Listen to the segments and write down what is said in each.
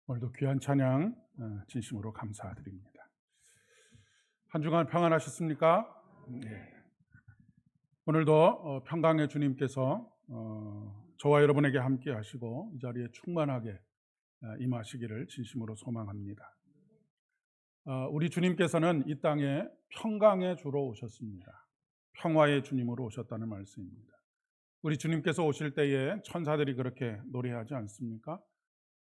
오늘도 귀한 찬양 진심으로 감사드립니다. 한 주간 평안하셨습니까? 네. 오늘도 평강의 주님께서 저와 여러분에게 함께 하시고 이 자리에 충만하게 임하시기를 진심으로 소망합니다. 우리 주님께서는 이 땅에 평강의 주로 오셨습니다. 평화의 주님으로 오셨다는 말씀입니다. 우리 주님께서 오실 때에 천사들이 그렇게 노래하지 않습니까?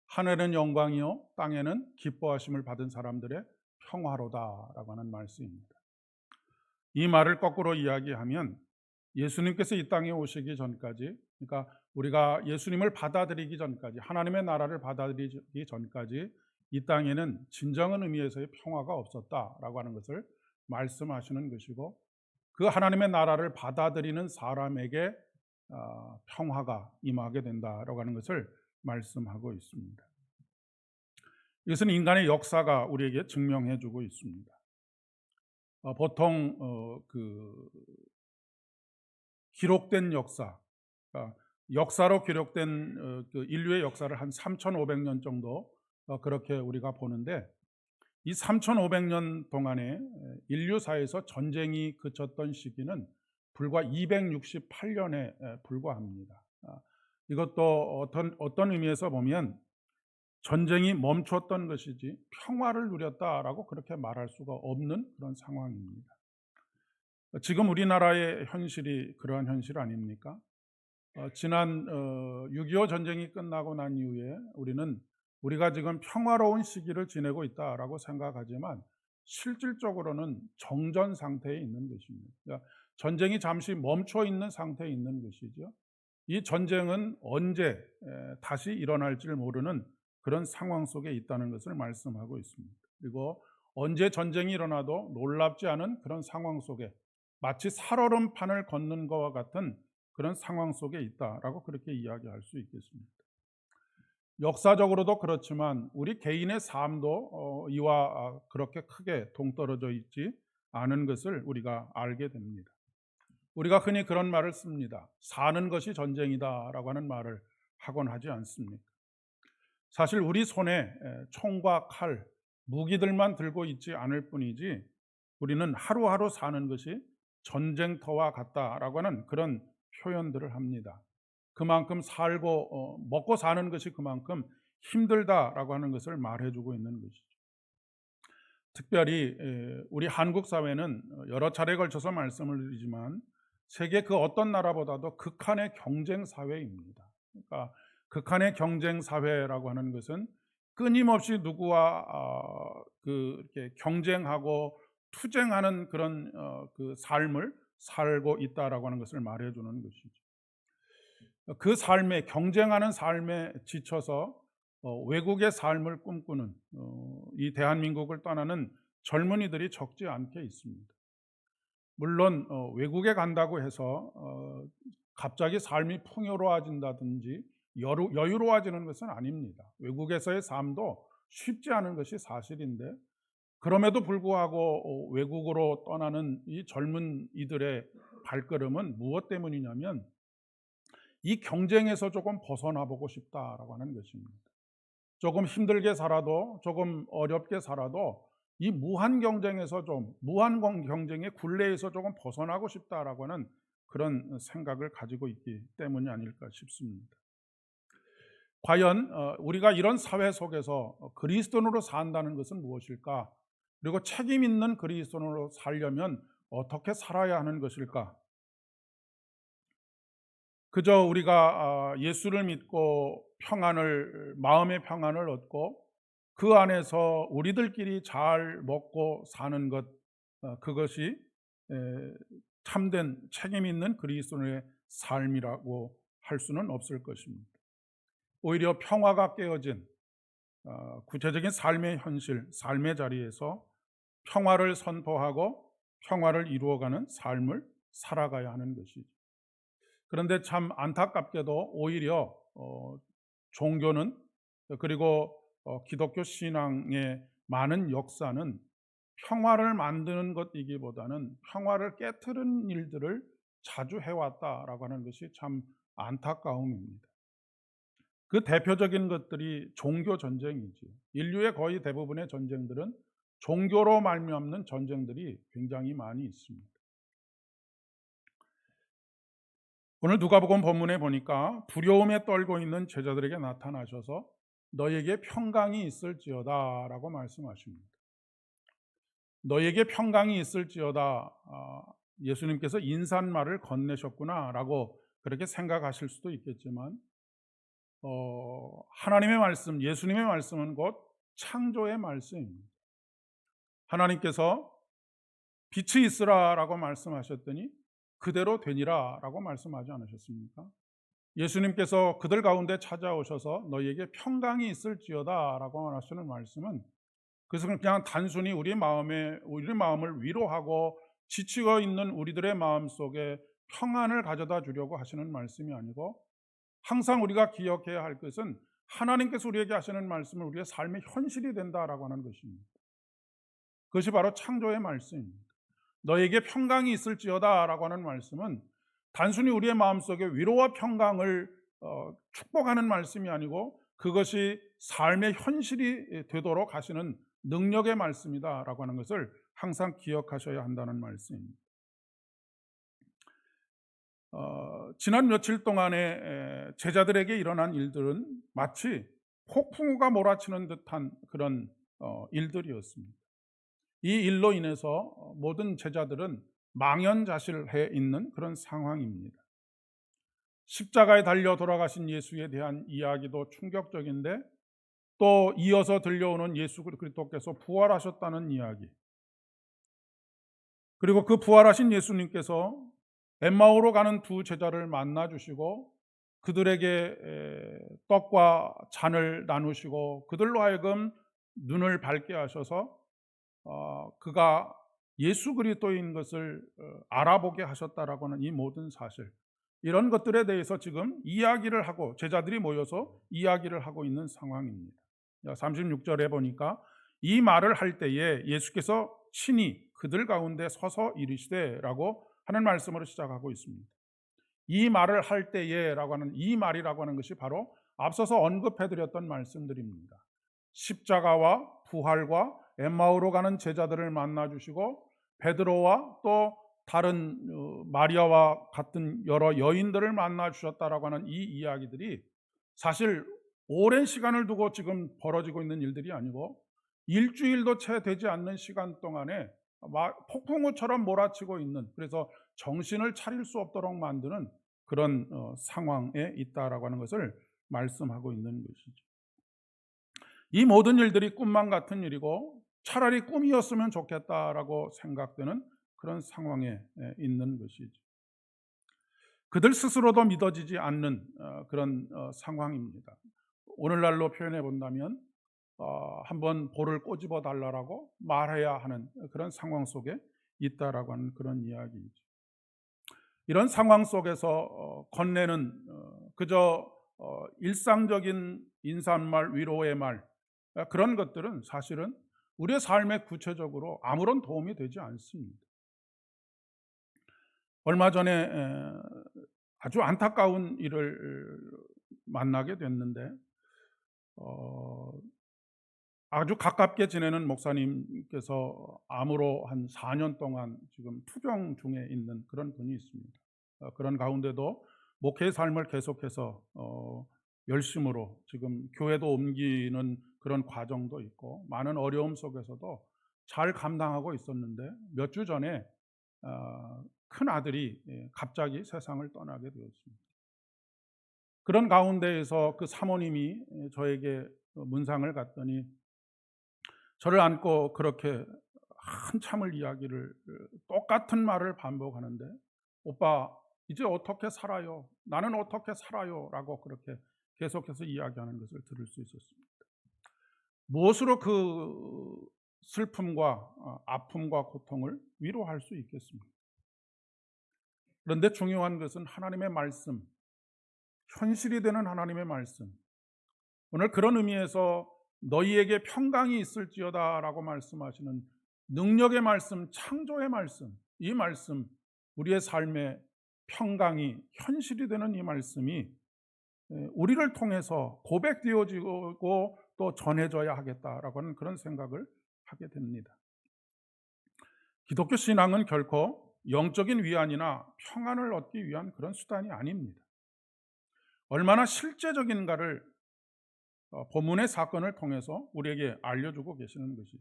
하늘은 영광이요 땅에는 기뻐하심을 받은 사람들의 평화로다라고 하는 말씀입니다. 이 말을 거꾸로 이야기하면 예수님께서 이 땅에 오시기 전까지, 그러니까 우리가 예수님을 받아들이기 전까지, 하나님의 나라를 받아들이기 전까지 이 땅에는 진정한 의미에서의 평화가 없었다라고 하는 것을 말씀하시는 것이고, 그 하나님의 나라를 받아들이는 사람에게 평화가 임하게 된다라고 하는 것을 말씀하고 있습니다. 이것은 인간의 역사가 우리에게 증명해 주고 있습니다. 보통 기록된 역사, 역사로 기록된 그 인류의 역사를 한 3,500년 정도 그렇게 우리가 보는데, 이 3,500년 동안에 인류사에서 전쟁이 그쳤던 시기는 불과 268년에 불과합니다. 이것도 어떤 의미에서 보면 전쟁이 멈췄던 것이지 평화를 누렸다라고 그렇게 말할 수가 없는 그런 상황입니다. 지금 우리나라의 현실이 그러한 현실 아닙니까? 지난 6.25 전쟁이 끝나고 난 이후에 우리가 지금 평화로운 시기를 지내고 있다라고 생각하지만 실질적으로는 정전 상태에 있는 것입니다. 그러니까 전쟁이 잠시 멈춰 있는 상태에 있는 것이죠. 이 전쟁은 언제 다시 일어날지를 모르는 그런 상황 속에 있다는 것을 말씀하고 있습니다. 그리고 언제 전쟁이 일어나도 놀랍지 않은 그런 상황 속에, 마치 살얼음판을 걷는 것과 같은 그런 상황 속에 있다라고 그렇게 이야기할 수 있겠습니다. 역사적으로도 그렇지만 우리 개인의 삶도 이와 그렇게 크게 동떨어져 있지 않은 것을 우리가 알게 됩니다. 우리가 흔히 그런 말을 씁니다. 사는 것이 전쟁이다라고 하는 말을 하곤 하지 않습니까? 사실 우리 손에 총과 칼, 무기들만 들고 있지 않을 뿐이지 우리는 하루하루 사는 것이 전쟁터와 같다라고 하는 그런 표현들을 합니다. 그만큼 살고 먹고 사는 것이 그만큼 힘들다라고 하는 것을 말해주고 있는 것이죠. 특별히 우리 한국 사회는 여러 차례에 걸쳐서 말씀을 드리지만 세계 그 어떤 나라보다도 극한의 경쟁 사회입니다. 그러니까 극한의 경쟁 사회라고 하는 것은 끊임없이 누구와 이렇게 경쟁하고 투쟁하는 그런 그 삶을 살고 있다라고 하는 것을 말해주는 것이죠. 그 삶에, 경쟁하는 삶에 지쳐서 외국의 삶을 꿈꾸는 이 대한민국을 떠나는 젊은이들이 적지 않게 있습니다. 물론 외국에 간다고 해서 갑자기 삶이 풍요로워진다든지 여유로워지는 것은 아닙니다. 외국에서의 삶도 쉽지 않은 것이 사실인데, 그럼에도 불구하고 외국으로 떠나는 이 젊은 이들의 발걸음은 무엇 때문이냐면 이 경쟁에서 조금 벗어나 보고 싶다라고 하는 것입니다. 조금 힘들게 살아도, 조금 어렵게 살아도 이 무한 경쟁에서 무한 경쟁의 굴레에서 조금 벗어나고 싶다라고 하는 그런 생각을 가지고 있기 때문이 아닐까 싶습니다. 과연 우리가 이런 사회 속에서 그리스도인으로 산다는 것은 무엇일까? 그리고 책임 있는 그리스도인으로 살려면 어떻게 살아야 하는 것일까? 그저 우리가 예수를 믿고 마음의 평안을 얻고 그 안에서 우리들끼리 잘 먹고 사는 것, 그것이 참된 책임 있는 그리스도인의 삶이라고 할 수는 없을 것입니다. 오히려 평화가 깨어진 구체적인 삶의 현실, 삶의 자리에서 평화를 선포하고 평화를 이루어가는 삶을 살아가야 하는 것이죠. 그런데 참 안타깝게도 오히려 종교는, 그리고 기독교 신앙의 많은 역사는 평화를 만드는 것이기보다는 평화를 깨트리는 일들을 자주 해왔다라고 하는 것이 참 안타까움입니다. 그 대표적인 것들이 종교 전쟁이지. 인류의 거의 대부분의 전쟁들은 종교로 말미암는 전쟁들이 굉장히 많이 있습니다. 오늘 누가복음 본문에 보니까 두려움에 떨고 있는 제자들에게 나타나셔서 너에게 평강이 있을지어다라고 말씀하십니다. 너에게 평강이 있을지어다. 예수님께서 인사말을 건네셨구나라고 그렇게 생각하실 수도 있겠지만 하나님의 말씀, 예수님의 말씀은 곧 창조의 말씀입니다. 하나님께서 빛이 있으라라고 말씀하셨더니 그대로 되니라라고 말씀하지 않으셨습니까? 예수님께서 그들 가운데 찾아오셔서 너희에게 평강이 있을지어다라고 하시는 말씀은 그것은 그냥 단순히 우리 마음을 위로하고 지치고 있는 우리들의 마음 속에 평안을 가져다 주려고 하시는 말씀이 아니고 항상 우리가 기억해야 할 것은 하나님께서 우리에게 하시는 말씀을 우리의 삶의 현실이 된다라고 하는 것입니다. 그것이 바로 창조의 말씀입니다. 너에게 평강이 있을지어다라고 하는 말씀은 단순히 우리의 마음속에 위로와 평강을 축복하는 말씀이 아니고 그것이 삶의 현실이 되도록 하시는 능력의 말씀이다라고 하는 것을 항상 기억하셔야 한다는 말씀입니다. 지난 며칠 동안에 제자들에게 일어난 일들은 마치 폭풍우가 몰아치는 듯한 그런 일들이었습니다. 이 일로 인해서 모든 제자들은 망연자실해 있는 그런 상황입니다. 십자가에 달려 돌아가신 예수에 대한 이야기도 충격적인데 또 이어서 들려오는 예수 그리스도께서 부활하셨다는 이야기, 그리고 그 부활하신 예수님께서 엠마오로 가는 두 제자를 만나 주시고 그들에게 떡과 잔을 나누시고 그들로 하여금 눈을 밝게 하셔서 그가 예수 그리스도인 것을 알아보게 하셨다라고 하는 이 모든 사실, 이런 것들에 대해서 지금 이야기를 하고 제자들이 모여서 이야기를 하고 있는 상황입니다. 36절에 보니까 이 말을 할 때에 예수께서 친히 그들 가운데 서서 이르시되라고 하는 말씀으로 시작하고 있습니다. 이 말을 할 때에라고 하는 이 말이라고 하는 것이 바로 앞서서 언급해드렸던 말씀들입니다. 십자가와 부활과 엠마오로 가는 제자들을 만나 주시고 베드로와 또 다른 마리아와 같은 여러 여인들을 만나 주셨다라고 하는 이 이야기들이 사실 오랜 시간을 두고 지금 벌어지고 있는 일들이 아니고 일주일도 채 되지 않는 시간 동안에 폭풍우처럼 몰아치고 있는, 그래서 정신을 차릴 수 없도록 만드는 그런 상황에 있다라고 하는 것을 말씀하고 있는 것이죠. 이 모든 일들이 꿈만 같은 일이고 차라리 꿈이었으면 좋겠다라고 생각되는 그런 상황에 있는 것이죠. 그들 스스로도 믿어지지 않는 그런 상황입니다. 오늘날로 표현해 본다면 한번 볼을 꼬집어 달라고 말해야 하는 그런 상황 속에 있다라고 하는 그런 이야기이죠. 이런 상황 속에서 건네는 그저 일상적인 인사말, 위로의 말, 그런 것들은 사실은 우리의 삶에 구체적으로 아무런 도움이 되지 않습니다. 얼마 전에 아주 안타까운 일을 만나게 됐는데 아주 가깝게 지내는 목사님께서 암으로 한 4년 동안 지금 투병 중에 있는 그런 분이 있습니다. 그런 가운데도 목회의 삶을 계속해서 열심으로 지금 교회도 옮기는 그런 과정도 있고 많은 어려움 속에서도 잘 감당하고 있었는데 몇 주 전에 큰 아들이 갑자기 세상을 떠나게 되었습니다. 그런 가운데에서 그 사모님이 저에게 문상을 갔더니 저를 안고 그렇게 한참을 이야기를, 똑같은 말을 반복하는데 오빠 이제 어떻게 살아요? 나는 어떻게 살아요? 라고 그렇게 계속해서 이야기하는 것을 들을 수 있었습니다. 무엇으로 그 슬픔과 아픔과 고통을 위로할 수 있겠습니까? 그런데 중요한 것은 하나님의 말씀, 현실이 되는 하나님의 말씀. 오늘 그런 의미에서 너희에게 평강이 있을지어다 라고 말씀하시는 능력의 말씀, 창조의 말씀, 이 말씀, 우리의 삶에 평강이 현실이 되는 이 말씀이 우리를 통해서 고백되어지고 또 전해져야 하겠다라고 하는 그런 생각을 하게 됩니다. 기독교 신앙은 결코 영적인 위안이나 평안을 얻기 위한 그런 수단이 아닙니다. 얼마나 실제적인가를 본문의 사건을 통해서 우리에게 알려주고 계시는 것이죠.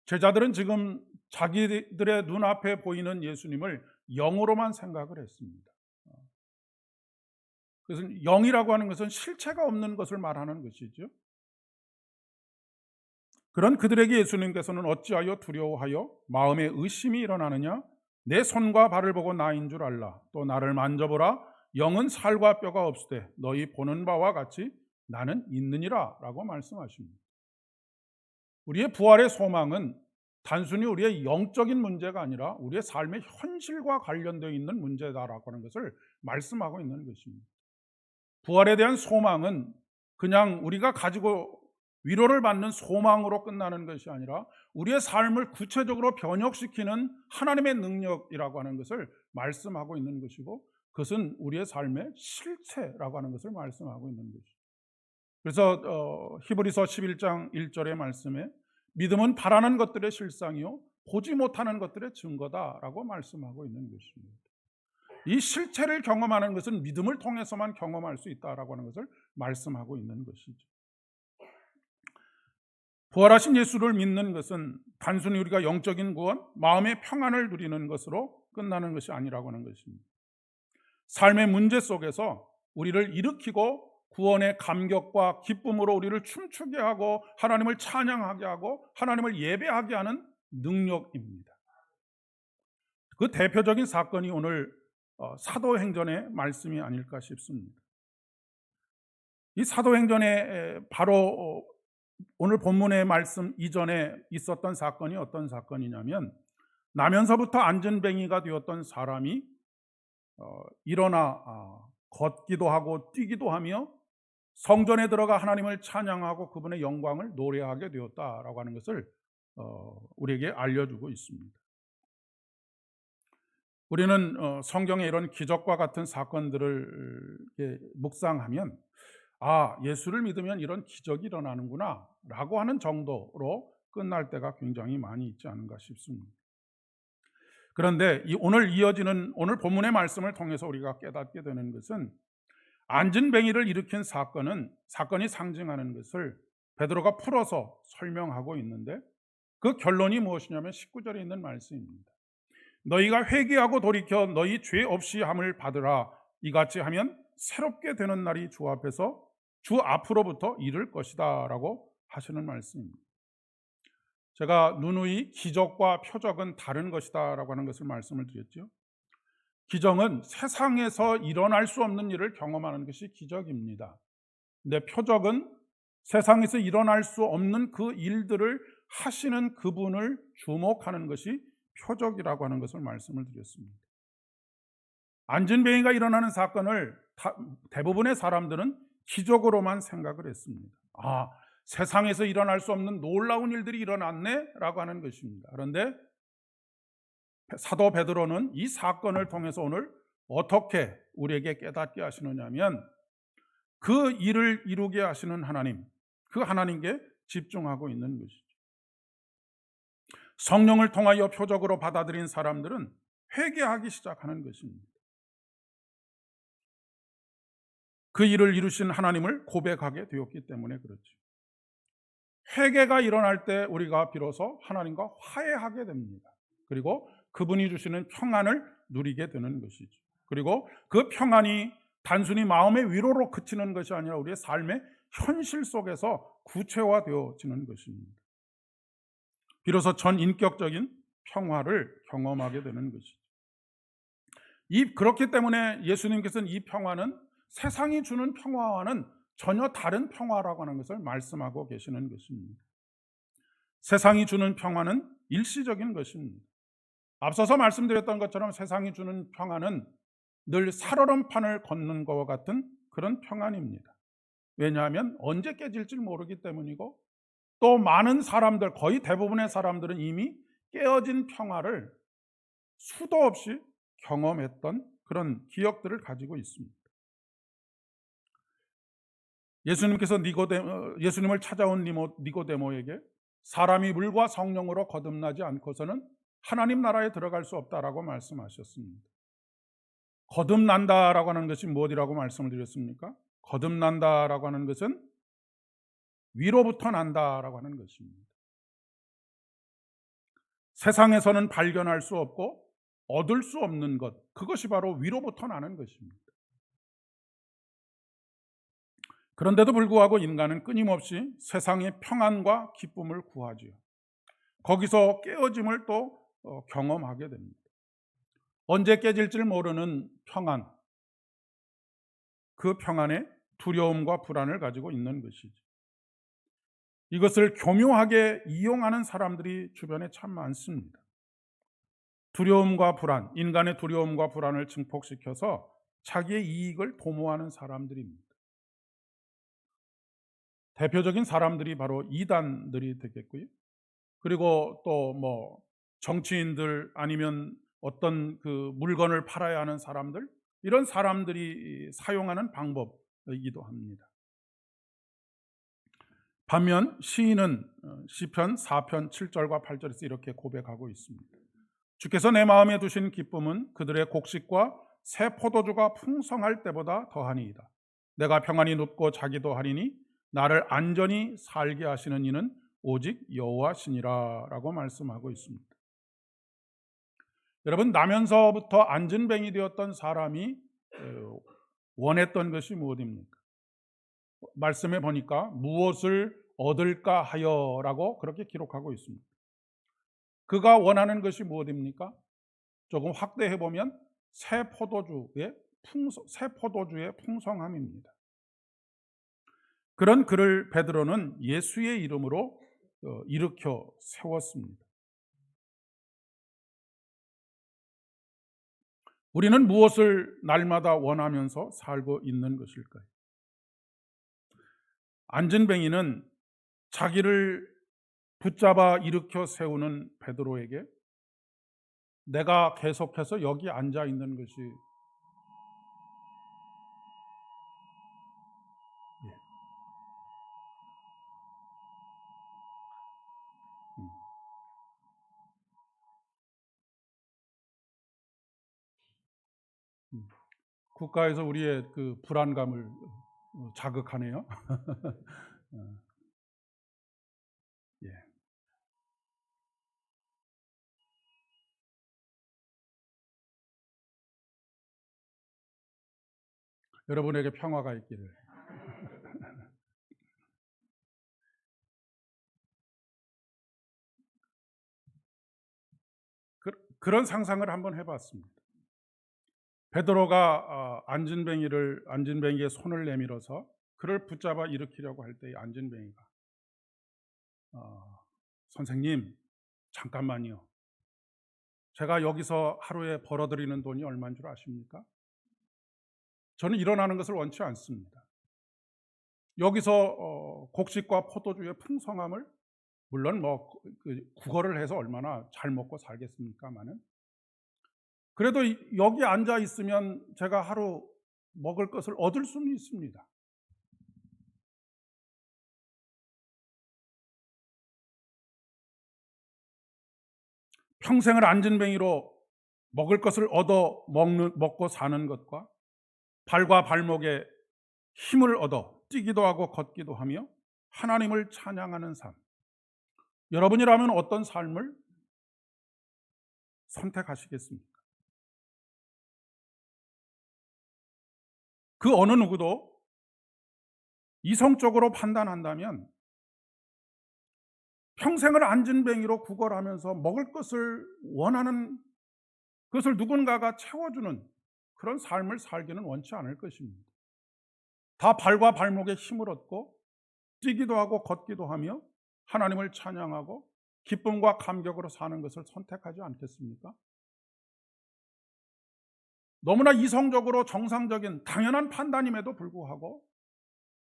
제자들은 지금 자기들의 눈앞에 보이는 예수님을 영으로만 생각을 했습니다. 그래서 영이라고 하는 것은 실체가 없는 것을 말하는 것이죠. 그런 그들에게 예수님께서는 어찌하여 두려워하여 마음에 의심이 일어나느냐? 내 손과 발을 보고 나인 줄 알라. 또 나를 만져보라. 영은 살과 뼈가 없으되 너희 보는 바와 같이 나는 있느니라 라고 말씀하십니다. 우리의 부활의 소망은 단순히 우리의 영적인 문제가 아니라 우리의 삶의 현실과 관련되어 있는 문제다라고 하는 것을 말씀하고 있는 것입니다. 부활에 대한 소망은 그냥 우리가 가지고 위로를 받는 소망으로 끝나는 것이 아니라 우리의 삶을 구체적으로 변혁시키는 하나님의 능력이라고 하는 것을 말씀하고 있는 것이고, 그것은 우리의 삶의 실체라고 하는 것을 말씀하고 있는 것이죠. 그래서 히브리서 11장 1절의 말씀에 믿음은 바라는 것들의 실상이요 보지 못하는 것들의 증거다라고 말씀하고 있는 것입니다. 이 실체를 경험하는 것은 믿음을 통해서만 경험할 수 있다라고 하는 것을 말씀하고 있는 것이죠. 부활하신 예수를 믿는 것은 단순히 우리가 영적인 구원, 마음의 평안을 누리는 것으로 끝나는 것이 아니라고 하는 것입니다. 삶의 문제 속에서 우리를 일으키고 구원의 감격과 기쁨으로 우리를 춤추게 하고 하나님을 찬양하게 하고 하나님을 예배하게 하는 능력입니다. 그 대표적인 사건이 오늘 사도행전의 말씀이 아닐까 싶습니다. 이 사도행전에 바로 오늘 본문의 말씀 이전에 있었던 사건이 어떤 사건이냐면, 나면서부터 안전뱅이가 되었던 사람이 일어나 걷기도 하고 뛰기도 하며 성전에 들어가 하나님을 찬양하고 그분의 영광을 노래하게 되었다라고 하는 것을 우리에게 알려주고 있습니다. 우리는 성경의 이런 기적과 같은 사건들을 묵상하면 예수를 믿으면 이런 기적이 일어나는구나 라고 하는 정도로 끝날 때가 굉장히 많이 있지 않은가 싶습니다. 그런데 오늘 이어지는 오늘 본문의 말씀을 통해서 우리가 깨닫게 되는 것은, 안진뱅이를 일으킨 사건이 상징하는 것을 베드로가 풀어서 설명하고 있는데, 그 결론이 무엇이냐면 19절에 있는 말씀입니다. 너희가 회개하고 돌이켜 너희 죄 없이 함을 받으라. 이같이 하면 새롭게 되는 날이 주 앞으로부터 이를 것이다 라고 하시는 말씀입니다. 제가 누누이 기적과 표적은 다른 것이다 라고 하는 것을 말씀을 드렸죠. 기적은 세상에서 일어날 수 없는 일을 경험하는 것이 기적입니다. 근데 표적은 세상에서 일어날 수 없는 그 일들을 하시는 그분을 주목하는 것이 표적이라고 하는 것을 말씀을 드렸습니다. 안진뱅이가 일어나는 사건을 대부분의 사람들은 기적으로만 생각을 했습니다. 세상에서 일어날 수 없는 놀라운 일들이 일어났네 라고 하는 것입니다. 그런데 사도 베드로는 이 사건을 통해서 오늘 어떻게 우리에게 깨닫게 하시느냐면, 그 일을 이루게 하시는 하나님, 그 하나님께 집중하고 있는 것이죠. 성령을 통하여 표적으로 받아들인 사람들은 회개하기 시작하는 것입니다. 그 일을 이루신 하나님을 고백하게 되었기 때문에 그렇죠. 회개가 일어날 때 우리가 비로소 하나님과 화해하게 됩니다. 그리고 그분이 주시는 평안을 누리게 되는 것이죠. 그리고 그 평안이 단순히 마음의 위로로 그치는 것이 아니라 우리의 삶의 현실 속에서 구체화되어지는 것입니다. 비로소 전인격적인 평화를 경험하게 되는 것이죠. 그렇기 때문에 예수님께서는 이 평화는 세상이 주는 평화와는 전혀 다른 평화라고 하는 것을 말씀하고 계시는 것입니다. 세상이 주는 평화는 일시적인 것입니다. 앞서서 말씀드렸던 것처럼 세상이 주는 평화는 늘 살얼음판을 걷는 것과 같은 그런 평안입니다. 왜냐하면 언제 깨질지 모르기 때문이고, 또 많은 사람들, 거의 대부분의 사람들은 이미 깨어진 평화를 수도 없이 경험했던 그런 기억들을 가지고 있습니다. 예수님을 찾아온 니고데모에게 사람이 물과 성령으로 거듭나지 않고서는 하나님 나라에 들어갈 수 없다라고 말씀하셨습니다. 거듭난다라고 하는 것이 무엇이라고 말씀을 드렸습니까? 거듭난다라고 하는 것은 위로부터 난다라고 하는 것입니다. 세상에서는 발견할 수 없고 얻을 수 없는 것, 그것이 바로 위로부터 나는 것입니다. 그런데도 불구하고 인간은 끊임없이 세상의 평안과 기쁨을 구하지요. 거기서 깨어짐을 또 경험하게 됩니다. 언제 깨질지 모르는 평안, 그 평안에 두려움과 불안을 가지고 있는 것이죠. 이것을 교묘하게 이용하는 사람들이 주변에 참 많습니다. 두려움과 불안, 인간의 두려움과 불안을 증폭시켜서 자기의 이익을 도모하는 사람들입니다. 대표적인 사람들이 바로 이단들이 되겠고요. 그리고 또 정치인들, 아니면 어떤 그 물건을 팔아야 하는 사람들, 이런 사람들이 사용하는 방법이기도 합니다. 반면 시인은 시편 4편 7절과 8절에서 이렇게 고백하고 있습니다. 주께서 내 마음에 두신 기쁨은 그들의 곡식과 새 포도주가 풍성할 때보다 더하니이다. 내가 평안히 눕고 자기도 하리니 나를 안전히 살게 하시는 이는 오직 여호와시니라 라고 말씀하고 있습니다. 여러분, 나면서부터 안진뱅이 되었던 사람이 원했던 것이 무엇입니까? 말씀해 보니까 무엇을 얻을까 하여라고 그렇게 기록하고 있습니다. 그가 원하는 것이 무엇입니까? 조금 확대해 보면 새 포도주의 풍성함입니다. 그런 그를 베드로는 예수의 이름으로 일으켜 세웠습니다. 우리는 무엇을 날마다 원하면서 살고 있는 것일까요? 안진뱅이는 자기를 붙잡아 일으켜 세우는 베드로에게 내가 계속해서 여기 앉아 있는 것이 국가에서 우리의 그 불안감을 자극하네요. 예. 여러분에게 평화가 있기를. 그런 상상을 한번 해봤습니다. 베드로가 안진뱅이의 손을 내밀어서 그를 붙잡아 일으키려고 할 때 안진뱅이가 선생님, 잠깐만요. 제가 여기서 하루에 벌어들이는 돈이 얼마인 줄 아십니까? 저는 일어나는 것을 원치 않습니다. 여기서 곡식과 포도주의 풍성함을, 물론 구걸을 해서 얼마나 잘 먹고 살겠습니까마는, 그래도 여기 앉아 있으면 제가 하루 먹을 것을 얻을 수는 있습니다. 평생을 안진뱅이로 먹을 것을 얻어 먹고 사는 것과 발과 발목에 힘을 얻어 뛰기도 하고 걷기도 하며 하나님을 찬양하는 삶, 여러분이라면 어떤 삶을 선택하시겠습니까? 그 어느 누구도 이성적으로 판단한다면 평생을 안진뱅이로 구걸하면서 먹을 것을 원하는, 그것을 누군가가 채워주는 그런 삶을 살기는 원치 않을 것입니다. 다 발과 발목에 힘을 얻고 뛰기도 하고 걷기도 하며 하나님을 찬양하고 기쁨과 감격으로 사는 것을 선택하지 않겠습니까? 너무나 이성적으로 정상적인 당연한 판단임에도 불구하고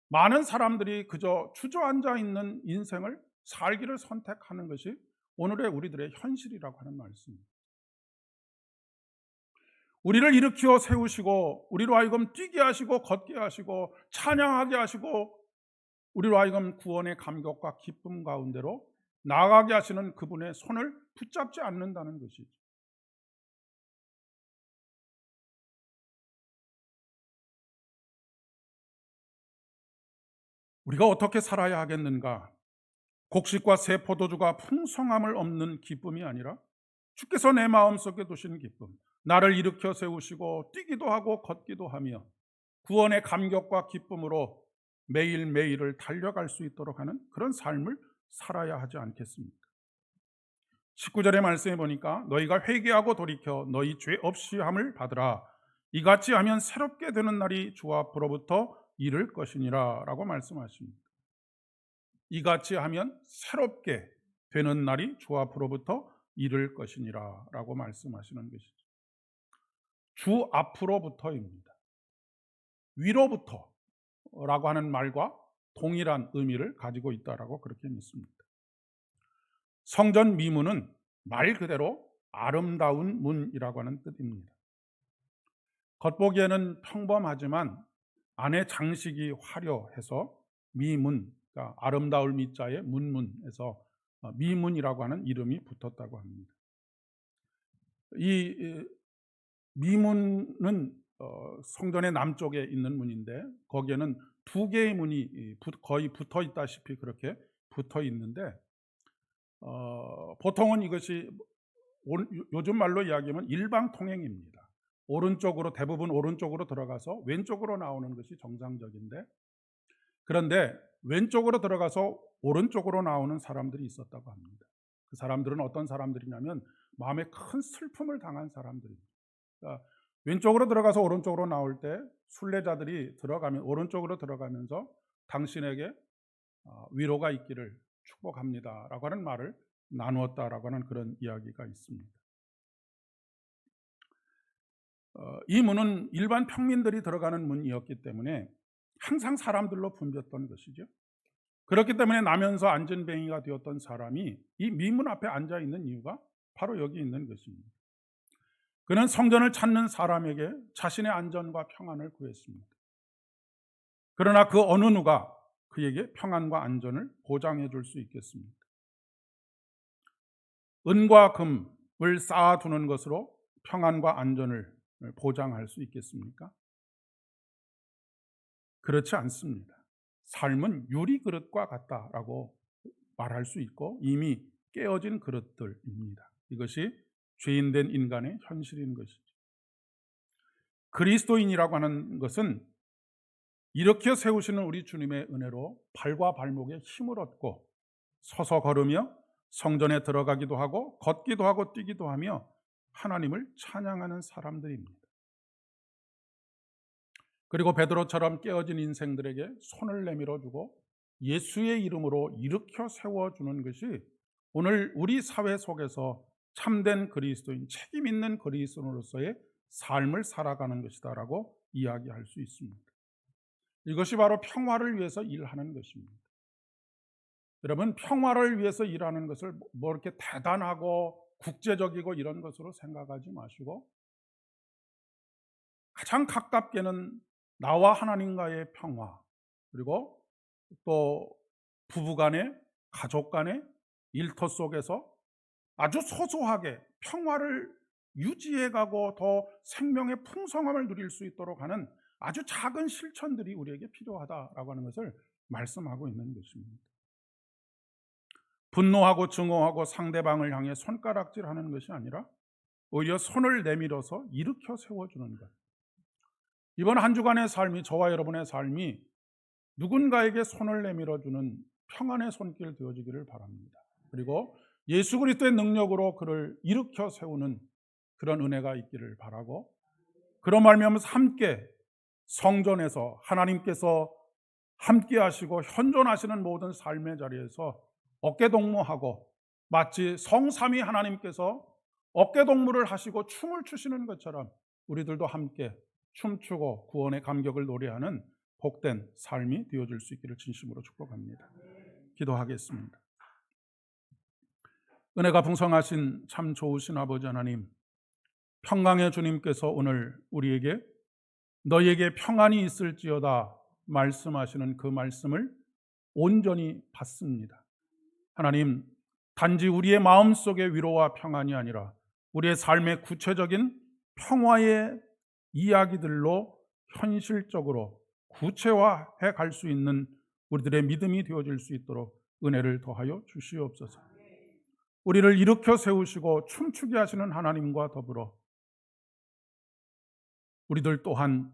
많은 사람들이 그저 주저앉아 있는 인생을 살기를 선택하는 것이 오늘의 우리들의 현실이라고 하는 말씀입니다. 우리를 일으켜 세우시고 우리로 하여금 뛰게 하시고 걷게 하시고 찬양하게 하시고 우리로 하여금 구원의 감격과 기쁨 가운데로 나아가게 하시는 그분의 손을 붙잡지 않는다는 것이죠. 우리가 어떻게 살아야 하겠는가? 곡식과 새 포도주가 풍성함을 없는 기쁨이 아니라 주께서 내 마음속에 두신 기쁨, 나를 일으켜 세우시고 뛰기도 하고 걷기도 하며 구원의 감격과 기쁨으로 매일매일을 달려갈 수 있도록 하는 그런 삶을 살아야 하지 않겠습니까? 19절의 말씀에 보니까 너희가 회개하고 돌이켜 너희 죄 없이 함을 받으라. 이같이 하면 새롭게 되는 날이 주 앞으로부터 이를 것이니라 라고 말씀하십니다. 이같이 하면 새롭게 되는 날이 주 앞으로부터 이를 것이니라 라고 말씀하시는 것이죠. 주 앞으로부터입니다. 위로부터 라고 하는 말과 동일한 의미를 가지고 있다라고 그렇게 믿습니다. 성전 미문은 말 그대로 아름다운 문이라고 하는 뜻입니다. 겉보기에는 평범하지만 안에 장식이 화려해서 미문, 그러니까 아름다울 미자에 문문에서 미문이라고 하는 이름이 붙었다고 합니다. 이 미문은 성전의 남쪽에 있는 문인데 거기에는 두 개의 문이 거의 붙어 있다시피 그렇게 붙어 있는데 보통은 이것이 요즘 말로 이야기하면 일방통행입니다. 오른쪽으로 대부분 오른쪽으로 들어가서 왼쪽으로 나오는 것이 정상적인데 그런데 왼쪽으로 들어가서 오른쪽으로 나오는 사람들이 있었다고 합니다. 그 사람들은 어떤 사람들이냐면 마음에 큰 슬픔을 당한 사람들입니다. 그러니까 왼쪽으로 들어가서 오른쪽으로 나올 때 순례자들이 오른쪽으로 들어가면서 당신에게 위로가 있기를 축복합니다라고 하는 말을 나누었다라고 하는 그런 이야기가 있습니다. 이 문은 일반 평민들이 들어가는 문이었기 때문에 항상 사람들로 붐볐던 것이죠. 그렇기 때문에 나면서 안전뱅이가 되었던 사람이 이 미문 앞에 앉아 있는 이유가 바로 여기 있는 것입니다. 그는 성전을 찾는 사람에게 자신의 안전과 평안을 구했습니다. 그러나 그 어느 누가 그에게 평안과 안전을 보장해 줄 수 있겠습니까? 은과 금을 쌓아두는 것으로 평안과 안전을 보장할 수 있겠습니까? 그렇지 않습니다. 삶은 유리 그릇과 같다라고 말할 수 있고 이미 깨어진 그릇들입니다. 이것이 죄인된 인간의 현실인 것이죠. 그리스도인이라고 하는 것은 일으켜 세우시는 우리 주님의 은혜로 발과 발목에 힘을 얻고 서서 걸으며 성전에 들어가기도 하고 걷기도 하고 뛰기도 하며 하나님을 찬양하는 사람들입니다. 그리고 베드로처럼 깨어진 인생들에게 손을 내밀어주고 예수의 이름으로 일으켜 세워주는 것이 오늘 우리 사회 속에서 참된 그리스도인, 책임 있는 그리스도인으로서의 삶을 살아가는 것이다라고 이야기할 수 있습니다. 이것이 바로 평화를 위해서 일하는 것입니다. 여러분, 평화를 위해서 일하는 것을 뭐 이렇게 대단하고 국제적이고 이런 것으로 생각하지 마시고 가장 가깝게는 나와 하나님과의 평화, 그리고 또 부부간의, 가족간의 일터 속에서 아주 소소하게 평화를 유지해가고 더 생명의 풍성함을 누릴 수 있도록 하는 아주 작은 실천들이 우리에게 필요하다라고 하는 것을 말씀하고 있는 것입니다. 분노하고 증오하고 상대방을 향해 손가락질하는 것이 아니라 오히려 손을 내밀어서 일으켜 세워주는 것. 이번 한 주간의 삶이, 저와 여러분의 삶이 누군가에게 손을 내밀어주는 평안의 손길 되어지기를 바랍니다. 그리고 예수 그리스도의 능력으로 그를 일으켜 세우는 그런 은혜가 있기를 바라고, 그런 말미암아서 함께 성전에서 하나님께서 함께 하시고 현존하시는 모든 삶의 자리에서 어깨동무하고 마치 성삼위 하나님께서 어깨동무를 하시고 춤을 추시는 것처럼 우리들도 함께 춤추고 구원의 감격을 노래하는 복된 삶이 되어질 수 있기를 진심으로 축복합니다. 기도하겠습니다. 은혜가 풍성하신 참 좋으신 아버지 하나님, 평강의 주님께서 오늘 우리에게 너희에게 평안이 있을지어다 말씀하시는 그 말씀을 온전히 받습니다. 하나님, 단지 우리의 마음속의 위로와 평안이 아니라 우리의 삶의 구체적인 평화의 이야기들로 현실적으로 구체화해 갈 수 있는 우리들의 믿음이 되어질 수 있도록 은혜를 더하여 주시옵소서. 우리를 일으켜 세우시고 춤추게 하시는 하나님과 더불어 우리들 또한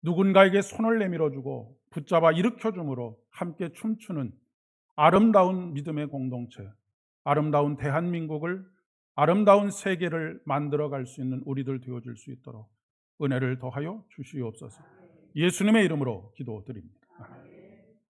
누군가에게 손을 내밀어주고 붙잡아 일으켜줌으로 함께 춤추는 아름다운 믿음의 공동체, 아름다운 대한민국을, 아름다운 세계를 만들어갈 수 있는 우리들 되어줄 수 있도록 은혜를 더하여 주시옵소서. 예수님의 이름으로 기도드립니다. 아멘.